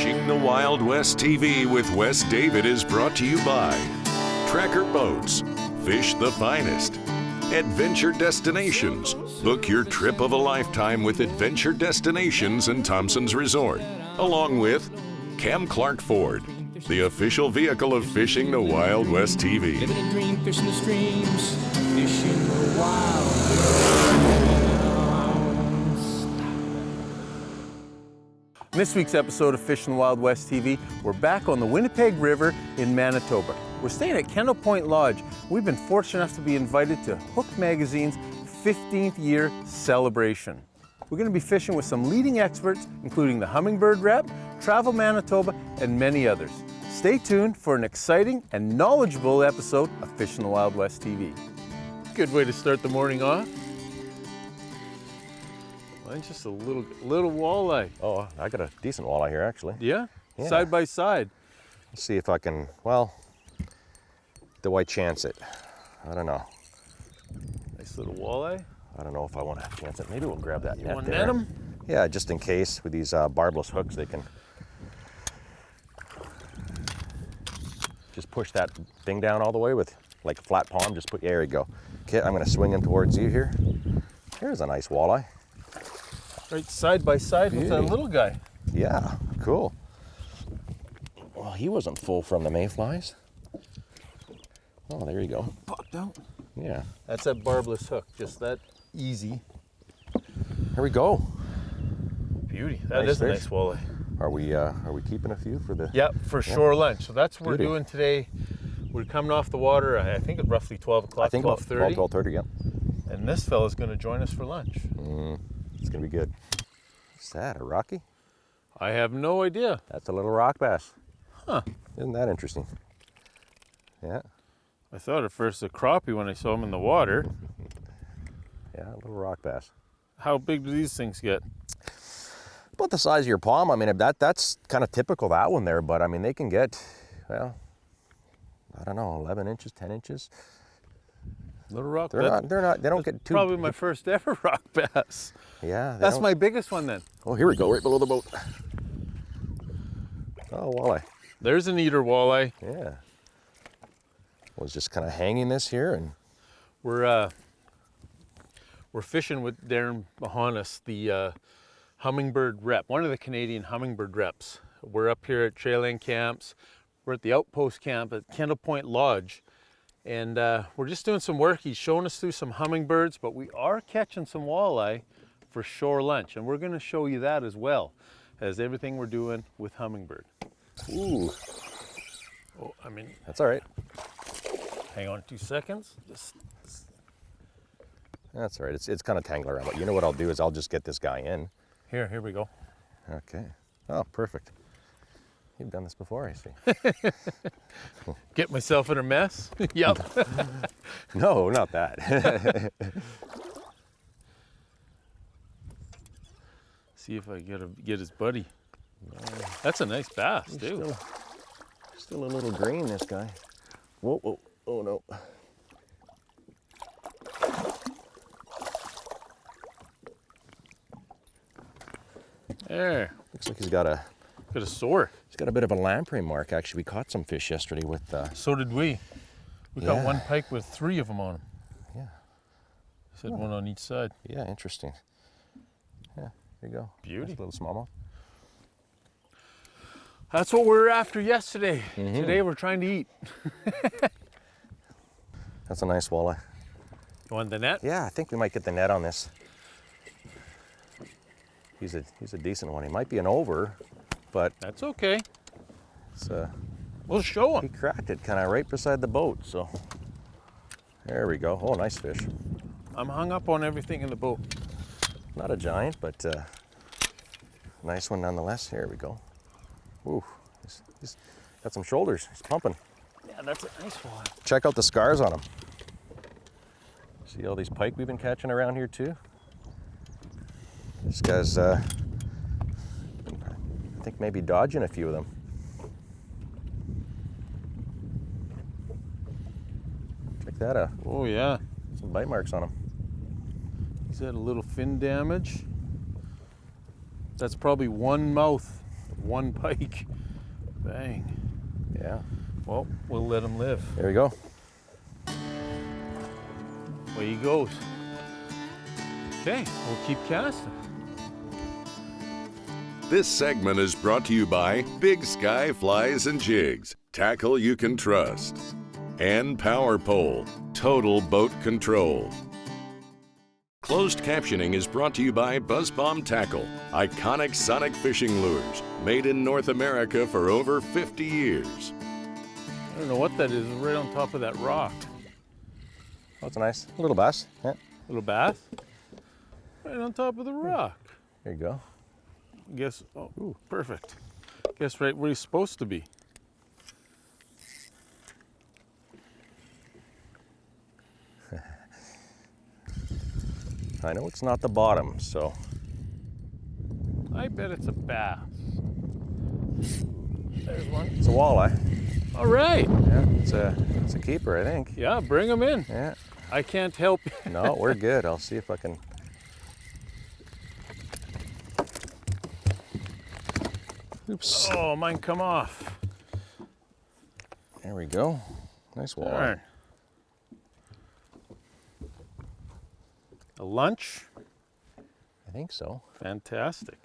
Fishing the Wild West TV with Wes David is brought to you by Tracker Boats, Fish the Finest, Adventure Destinations. Book your trip of a lifetime with Adventure Destinations and Thompson's Resort, along with Cam Clark Ford, the official vehicle of Fishing the Wild West TV. Living a dream, fishing the streams, fishing the Wild West. In this week's episode of Fishing the Wild West TV, we're back on the Winnipeg River in Manitoba. We're staying at Kendall Point Lodge. We've been fortunate enough to be invited to Hook Magazine's 15th year celebration. We're going to be fishing with some leading experts, including the Humminbird rep, Travel Manitoba, and many others. Stay tuned for an exciting and knowledgeable episode of Fishing the Wild West TV. Good way to start the morning off. Mine's just a little walleye. Oh, I got a decent walleye here, actually. Yeah? Yeah. Side by side. Let's see if I can, well, do I chance it? I don't know. Nice little walleye. I don't know if I want to chance it. Maybe we'll grab that net You want to there. net 'em? Yeah, just in case with these barbless hooks, they can just push that thing down all the way with like a flat palm. Just put, there you go. Okay, I'm going to swing him towards you here. Here's a nice walleye. Right side by side with that little guy. Yeah, cool. Well, he wasn't full from the mayflies. Oh, there you go. Popped out. Yeah. That's that barbless hook, just that easy. Here we go. Beauty. That Nice is a fish. nice walleye. Are we keeping a few for the? Yep, for shore lunch. So that's what we're Beauty. doing today. We're coming off the water, I think at roughly 12 o'clock, I think about 12:30. 12:30, yeah. And this fella's going to join us for lunch. It's gonna be good. Is that a rocky? I have no idea. That's a little rock bass. Huh. Isn't that interesting? Yeah, I thought at first a crappie when I saw him in the water. yeah, a little rock bass. How big do these things get? About the size of your palm. I mean, that's kind of typical, that one there, but I mean, they can get, well, I don't know, 11 inches, 10 inches. Little rock They're bass. not, they don't get too. Probably my first ever rock bass. Yeah. they That's don't- my biggest one then. Oh, here we go, right below the boat. Oh, walleye. There's an eater walleye. Yeah. Was just kind of hanging this here, and We're fishing with Darren Mahonis, the Humminbird rep, one of the Canadian Humminbird reps. We're up here at Trail End Camps. We're at the Outpost Camp at Kendall Point Lodge. And we're just doing some work. He's showing us through some hummingbirds, but we are catching some walleye for shore lunch. And we're going to show you that as well as everything we're doing with Humminbird. ooh, Oh, I mean, that's all right. hang on 2 seconds. Just That's all right. It's kind of tangled around, but you know what I'll do is I'll just get this guy in. here we go. Okay. Oh, perfect. You've done this before, I see. Get myself in a mess. Yep. No, not that. See if I get his buddy. That's a nice bass, too. Still a little green, this guy. Whoa, whoa, oh no. There. Looks like he's got a Sore. bit of a lamprey mark. Actually, we caught some fish yesterday with. So did we. We got Yeah. one pike with 3 of them on him. Yeah. Said one on each side. Yeah, interesting. Yeah, there you go. Beauty. Nice little smallmouth. That's what we were after yesterday. Mm-hmm. Today we're trying to eat. That's a nice walleye. You want the net? Yeah, I think we might get the net on this. He's a decent one. He might be an over, but That's okay. it's We'll show he him. cracked it kind of right beside the boat. So there we go. Oh, nice fish. I'm hung up on everything in the boat. Not a giant, but nice one nonetheless. Here we go. Ooh, he's got some shoulders. He's pumping. Yeah, that's a nice one. Check out the scars on him. See all these pike we've been catching around here too? This guy's, I think maybe dodging a few of them. Check that out. Oh yeah. Some bite marks on him. He's had a little fin damage. That's probably one mouth one pike. Bang. Yeah. Well, we'll let him live. There we go. Away he goes. Okay, we'll keep casting. This segment is brought to you by Big Sky Flies and Jigs, tackle you can trust, and Power Pole, total boat control. Closed captioning is brought to you by BuzzBomb Tackle, iconic sonic fishing lures, made in North America for over 50 years. I don't know what that is, it's right on top of that rock. Oh, it's nice. A little bass. Yeah. Little bass? Right on top of the rock. There you go. Guess, oh, ooh, perfect. Guess right where he's supposed to be. I know it's not the bottom, so. I bet it's a bass. There's one. It's a walleye. All right. Yeah, it's a keeper, I think. Yeah, bring him in. Yeah. I can't help. No, we're good. I'll see if I can. Oops. Oh, mine come off. There we go. Nice walleye. All right. A lunch? I think so. Fantastic.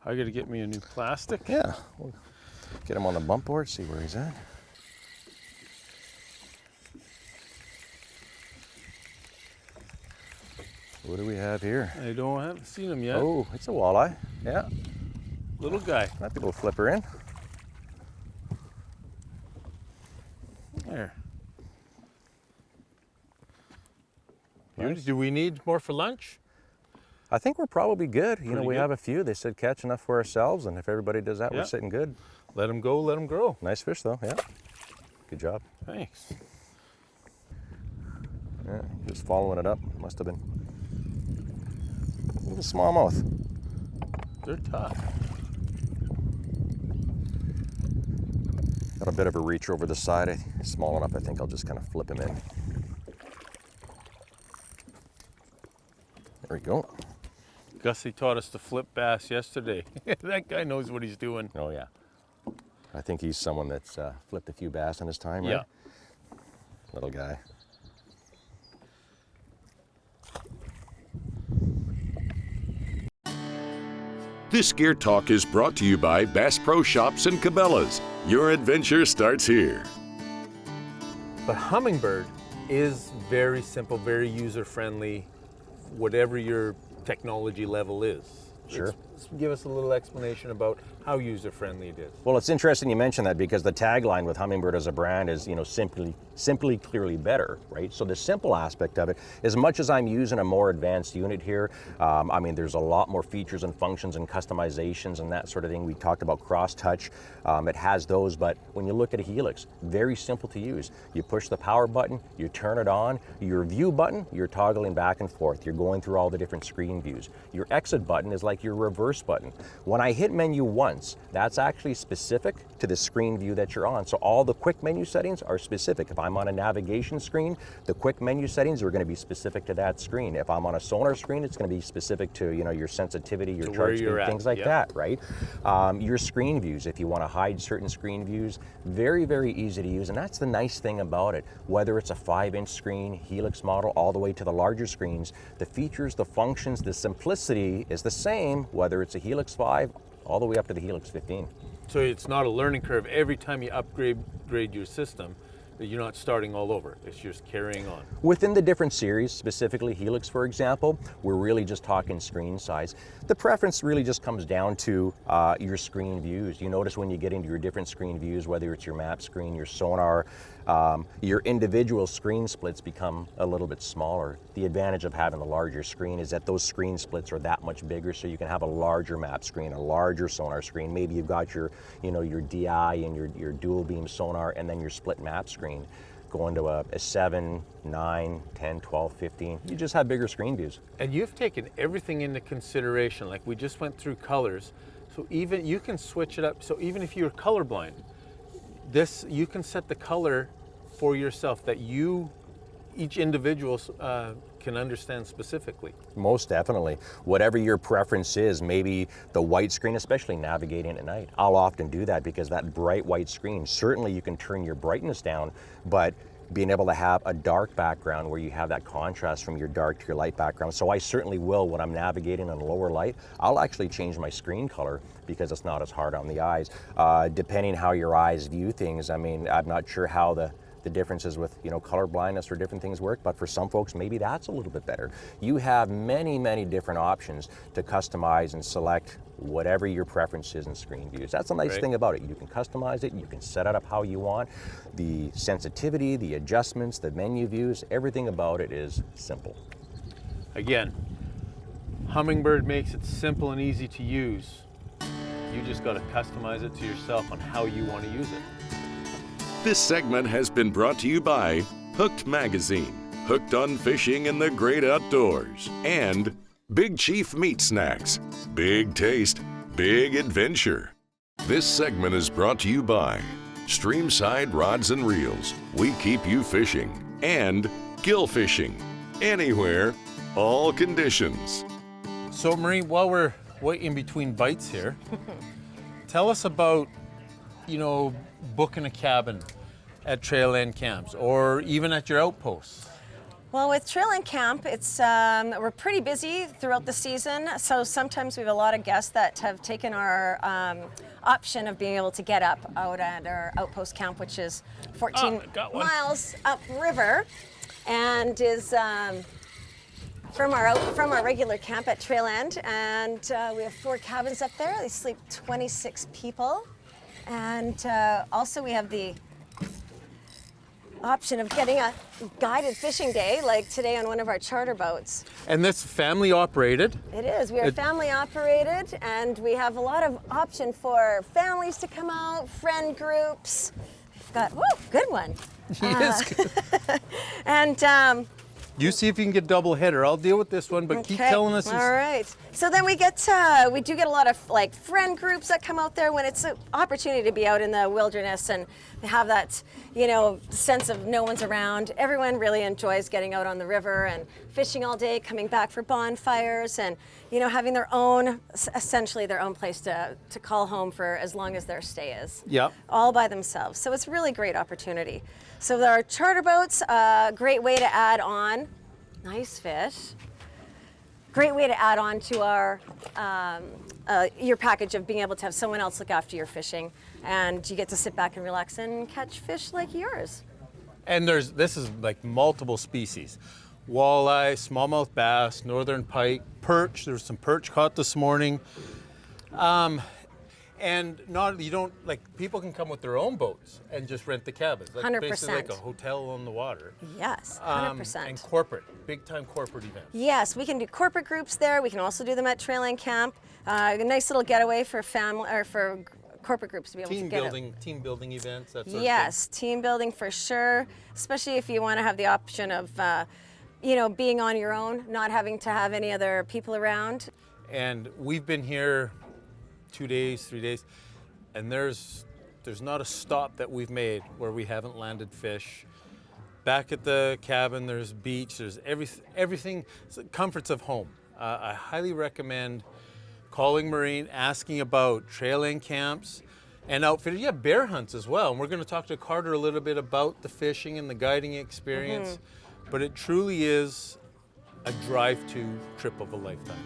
I gotta get me a new plastic. Yeah. We'll get him on the bump board, see where he's at. What do we have here? I haven't seen him yet. Oh, it's a walleye. Yeah. Little guy. Might be able to flip her in. There. Nice. Do we need more for lunch? I think we're probably good. You know, Pretty we good. have a few. They said catch enough for ourselves, and if everybody does that, Yeah. we're sitting good. Let him go, let him grow. Nice fish, though. Yeah. Good job. Thanks. Yeah, just following it up. Must have been a little smallmouth. They're tough. Got a bit of a reach over the side. Small enough, I think I'll just kind of flip him in. There we go. Gussie taught us to flip bass yesterday. That guy knows what he's doing. Oh, yeah. I think he's someone that's flipped a few bass in his time, right? Yeah. Little guy. This Gear Talk is brought to you by Bass Pro Shops and Cabela's. Your adventure starts here. But Humminbird is very simple, very user-friendly, whatever your technology level is. Sure. Give us a little explanation about how user-friendly it is. Well, it's interesting you mention that because the tagline with Humminbird as a brand is, you know, simply, clearly better, right? So the simple aspect of it, as much as I'm using a more advanced unit here, I mean, there's a lot more features and functions and customizations and that sort of thing. We talked about cross-touch. It has those, but when you look at a Helix, very simple to use. You push the power button, you turn it on. Your view button, you're toggling back and forth. You're going through all the different screen views. Your exit button is like your reverse button. When I hit menu once, that's actually specific to the screen view that you're on. So all the quick menu settings are specific. If I'm on a navigation screen, the quick menu settings are going to be specific to that screen. If I'm on a sonar screen, it's going to be specific to, you know, your sensitivity, your chart speed, things like that, right? Your screen views, if you want to hide certain screen views, very, very easy to use. And that's the nice thing about it. Whether it's a 5-inch screen, Helix model, all the way to the larger screens, the features, the functions, the simplicity is the same, whether it's a Helix 5 all the way up to the Helix 15. So it's not a learning curve every time you upgrade your system. You're not starting all over. It's just carrying on. Within the different series, specifically Helix, for example, we're really just talking screen size. The preference really just comes down to your screen views. You notice when you get into your different screen views, whether it's your map screen, your sonar, your individual screen splits become a little bit smaller. The advantage of having a larger screen is that those screen splits are that much bigger, so you can have a larger map screen, a larger sonar screen. Maybe you've got your, you know, your DI and your dual beam sonar, and then your split map screen. Going to a 7, 9, 10, 12, 15. You just have bigger screen views. And you've taken everything into consideration. Like we just went through colors. So even you can switch it up. So even if you're colorblind, you can set the color for yourself that each individual can understand specifically. Most definitely. Whatever your preference is, maybe the white screen, especially navigating at night. I'll often do that because that bright white screen, certainly you can turn your brightness down, but being able to have a dark background where you have that contrast from your dark to your light background. So I certainly will, when I'm navigating in lower light, I'll actually change my screen color because it's not as hard on the eyes. Depending how your eyes view things, I mean, I'm not sure how the differences with, you know, color blindness or different things work, but for some folks, maybe that's a little bit better. You have many, many different options to customize and select whatever your preference is in screen views. That's the nice thing about it. You can customize it, you can set it up how you want. The sensitivity, the adjustments, the menu views, everything about it is simple. Again, Humminbird makes it simple and easy to use. You just got to customize it to yourself on how you want to use it. This segment has been brought to you by Hooked Magazine, hooked on fishing and the great outdoors, and Big Chief Meat Snacks, big taste, big adventure. This segment is brought to you by Streamside Rods and Reels, we keep you fishing, and Gill Fishing, anywhere, all conditions. So Marie, while we're waiting between bites here, tell us about, you know, booking a cabin at trail end camps or even at your outposts. Well, with Trail and Camp, it's we're pretty busy throughout the season, so sometimes we have a lot of guests that have taken our option of being able to get up out at our outpost camp, which is 14 miles upriver, and is from our regular camp at Trail End. And we have 4 cabins up there. They sleep 26 people, and also we have the option of getting a guided fishing day, like today on one of our charter boats. And that's family operated? It is. We are family operated, and we have a lot of option for families to come out, friend groups. We've got, whoa, good one. He is good. And you see if you can get double header. I'll deal with this one, but keep telling us. All right. So then we do get a lot of like friend groups that come out there when it's an opportunity to be out in the wilderness and have that, you know, sense of no one's around. Everyone really enjoys getting out on the river and fishing all day, coming back for bonfires, and, you know, having their own, essentially their own place to call home for as long as their stay is. Yep. All by themselves. So it's a really great opportunity. So there are charter boats, great way to add on nice fish. Great way to add on to our your package of being able to have someone else look after your fishing, and you get to sit back and relax and catch fish like yours. And this is like multiple species. Walleye, smallmouth bass, northern pike, perch. There's some perch caught this morning. And you don't, like, people can come with their own boats and just rent the cabins. Like 100%. Basically like a hotel on the water. Yes, 100%. And corporate, big time corporate events. Yes, we can do corporate groups there. We can also do them at Trail and Camp. A nice little getaway for family or for corporate groups to be able to get team building events, that sort Yes, of thing. team building for sure, especially if you want to have the option of, you know, being on your own, not having to have any other people around. And we've been here 2 days, 3 days, and there's not a stop that we've made where we haven't landed fish. Back at the cabin, there's beach, there's everything, it's the comforts of home. I highly recommend calling Maureen, asking about trail end camps and outfitted. Yeah, bear hunts as well. And we're going to talk to Carter a little bit about the fishing and the guiding experience. But it truly is a drive-to trip of a lifetime.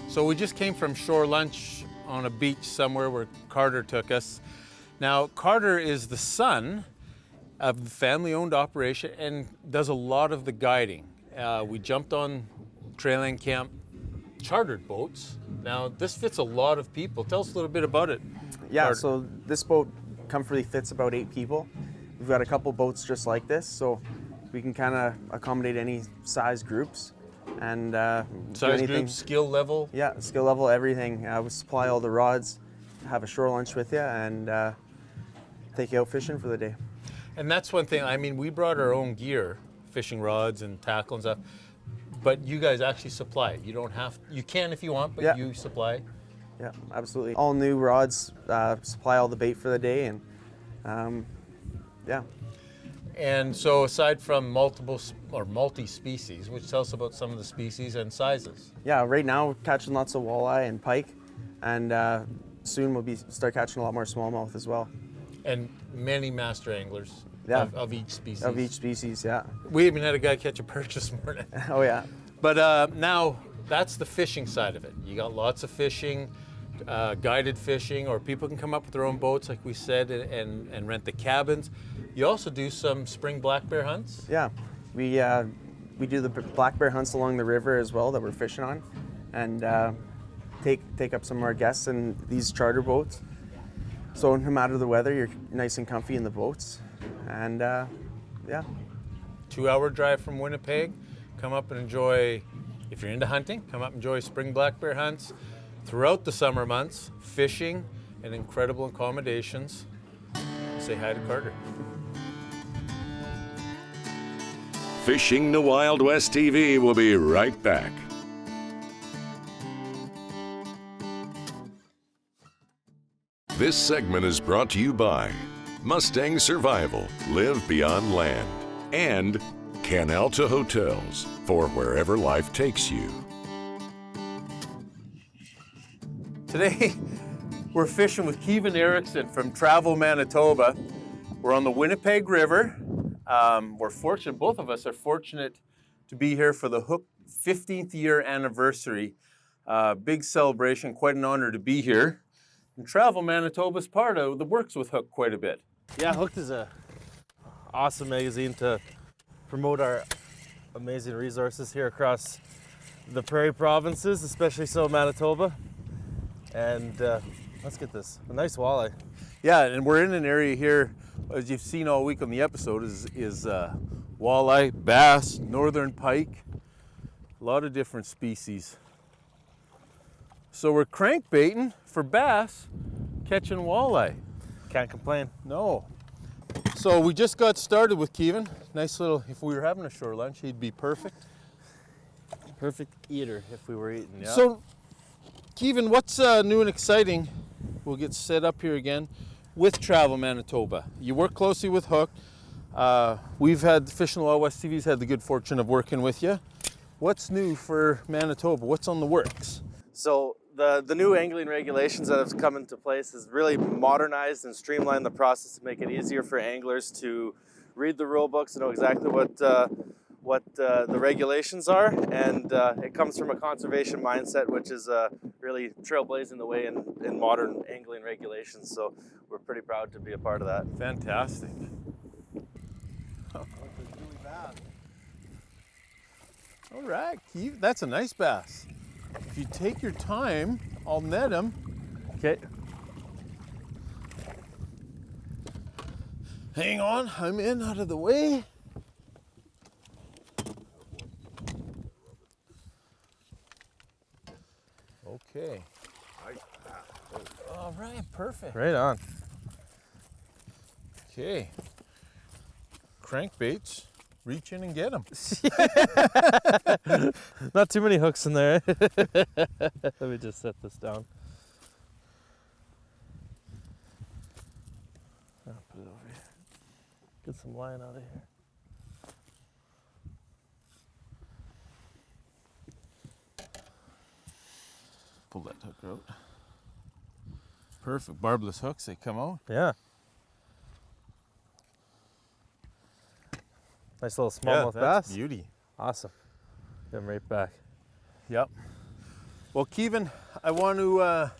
So we just came from shore lunch on a beach somewhere where Carter took us. Now, Carter is the son of the family-owned operation and does a lot of the guiding. We jumped on Trail and Camp chartered boats. Now, this fits a lot of people. Tell us a little bit about it. Yeah, Carter. so this boat comfortably fits about 8 people. We've got a couple boats just like this, so we can kind of accommodate any size groups. and do Size anything. group, skill level. Yeah, skill level, everything. We supply all the rods, have a shore lunch with you, and take you out fishing for the day. And that's one thing. I mean, we brought our own gear, fishing rods and tackle and stuff, but you guys actually supply it. You don't have, you can if you want, but Yeah. you supply. Yeah, absolutely. All new rods, supply all the bait for the day, and yeah. And so aside from multi-species, which tell us about some of the species and sizes. Yeah, right now we're catching lots of walleye and pike, and soon we'll start catching a lot more smallmouth as well. And many master anglers Yeah. of each species. Of each species, yeah. We even had a guy catch a perch this morning. Oh yeah. But now that's the fishing side of it. You got lots of fishing, guided fishing, or people can come up with their own boats, like we said, and rent the cabins. You also do some spring black bear hunts. Yeah, we do the black bear hunts along the river as well that we're fishing on, and take up some of our guests in these charter boats. So no matter the weather, you're nice and comfy in the boats, and yeah. 2-hour drive from Winnipeg. Come up and enjoy, if you're into hunting, come up and enjoy spring black bear hunts throughout the summer months, fishing and incredible accommodations. Say hi to Carter. Fishing the Wild West TV will be right back. This segment is brought to you by Mustang Survival, Live Beyond Land, and Canalta Hotels, for wherever life takes you. Today, we're fishing with Kevin Erickson from Travel, Manitoba. We're on the Winnipeg River. We're fortunate, both of us are fortunate to be here for the Hook 15th year anniversary. Big celebration, quite an honor to be here. And Travel Manitoba is part of the works with Hook quite a bit. Yeah, Hooked is a awesome magazine to promote our amazing resources here across the prairie provinces, especially so Manitoba. And let's get this, a nice walleye. Yeah, and we're in an area here, as you've seen all week on the episode, is walleye, bass, northern pike, a lot of different species. So we're crankbaiting for bass, catching walleye. Can't complain. No. So we just got started with Kevin. Nice little, if we were having a shore lunch, he'd be perfect. Perfect eater if we were eating, yeah. So, Kevin, what's new and exciting? We'll get set up here again with Travel Manitoba. You work closely with Hook. We've had, Fishing the Wild West TV's had the good fortune of working with you. What's new for Manitoba? What's on the works? So the new angling regulations that have come into place has really modernized and streamlined the process to make it easier for anglers to read the rule books and know exactly what the regulations are, and it comes from a conservation mindset, which is really trailblazing the way in modern angling regulations. So we're pretty proud to be a part of that. Fantastic. All right, Keith, that's a nice bass. If you take your time, I'll net him. Okay. Hang on, I'm in out of the way. Okay. All right, perfect. Right on. Okay. Crankbaits, reach in and get them. Not too many hooks in there. Let me just set this down. I'll put it over here. Get some line out of here. Pull that hook out. Perfect, barbless hooks, they come out. Yeah. Nice little smallmouth that's bass. beauty. Awesome. Get him right back. Yep. Well, Kevin, I want to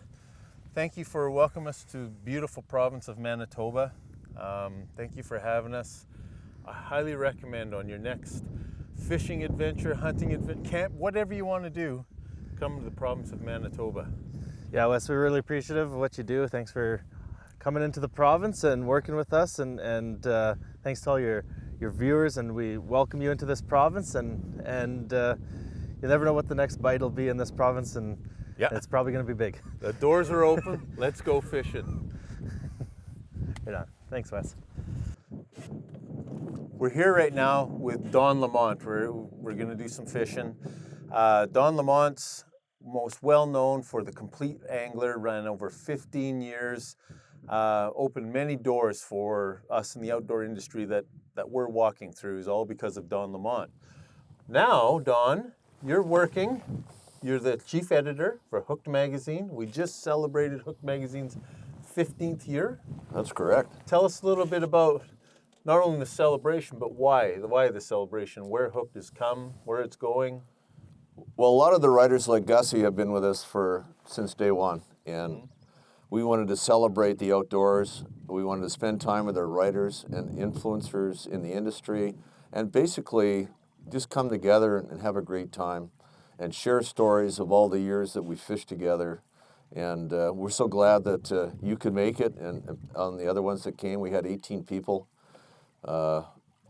thank you for welcoming us to beautiful province of Manitoba. Thank you for having us. I highly recommend on your next fishing adventure, hunting adventure, camp, whatever you want to do, come to the province of Manitoba. Yeah, Wes, we're really appreciative of what you do. Thanks for coming into the province and working with us, and thanks to all your viewers, and we welcome you into this province, and you never know what the next bite will be in this province, and it's probably going to be big. The doors are open. Let's go fishing. Right on. Thanks, Wes. We're here right now with Don Lamont. We're going to do some fishing. Don Lamont's most well known for the Complete Angler, ran over 15 years, opened many doors for us in the outdoor industry that we're walking through, is all because of Don Lamont. Now, Don, you're the chief editor for Hooked Magazine. We just celebrated Hooked Magazine's 15th year. That's correct. Tell us a little bit about not only the celebration, but why the celebration, where Hooked has come, where it's going. Well, a lot of the writers like Gussie have been with us since day one, and we wanted to celebrate the outdoors. We wanted to spend time with our writers and influencers in the industry, and basically just come together and have a great time and share stories of all the years that we fished together. And we're so glad that you could make it, and on the other ones that came, we had 18 people.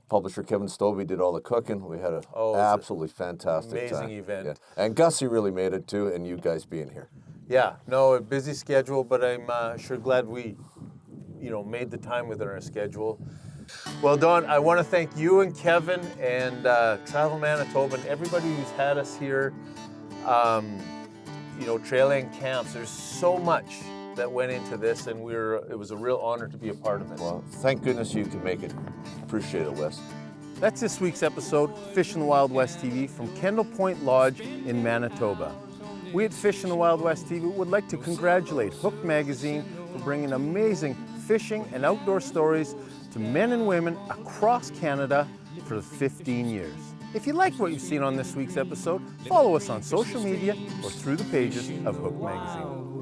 Publisher Kevin Stovey did all the cooking. We had an absolutely fantastic time. Amazing event. Yeah. And Gussie really made it too, and you guys being here. Yeah, no, a busy schedule, but I'm sure glad we, made the time within our schedule. Well, Don, I want to thank you and Kevin and Travel Manitoba and everybody who's had us here. Trailhand camps. There's so much that went into this, and it was a real honor to be a part of it. Well, thank goodness you could make it. Appreciate it, Wes. That's this week's episode, Fish in the Wild West TV from Kendall Point Lodge in Manitoba. We at Fish in the Wild West TV would like to congratulate Hooked Magazine for bringing amazing fishing and outdoor stories to men and women across Canada for 15 years. If you liked what you've seen on this week's episode, follow us on social media or through the pages of Hooked Magazine.